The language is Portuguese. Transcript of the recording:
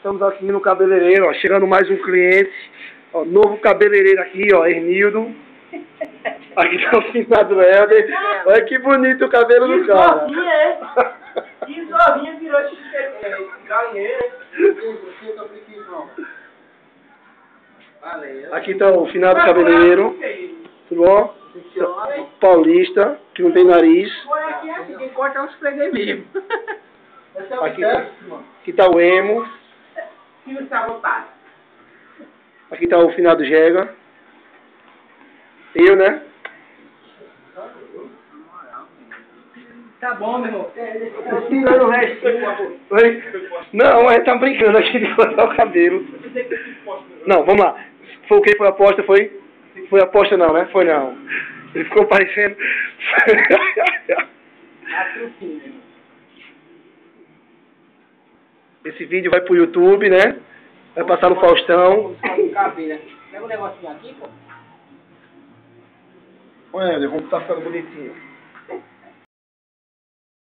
Estamos aqui no cabeleireiro, ó, chegando mais um cliente. Ó, novo cabeleireiro aqui, ó, Hernildo. Aqui tá o finado Helder. Olha que bonito o cabelo do cara. Que zovinha virou galinheiro. Aqui tá o finado cabeleireiro. Tudo bom? Paulista, que não tem nariz. Aqui é assim, quem corta é os freguês mesmo. Aqui tá o emo. E o sabotado. Aqui tá o finado Jega. Eu, né? Tá bom, meu irmão. Tirando o resto. Oi? Não, a gente tá brincando aqui de cortar o cabelo. Não, vamos lá. Foi o que? Foi a aposta? Foi? Foi aposta não, né? Foi não. Ele ficou parecendo... Esse vídeo vai pro YouTube, né? Vai passar no Faustão. Pega um negocinho aqui, pô. Olha, como tá ficando bonitinho.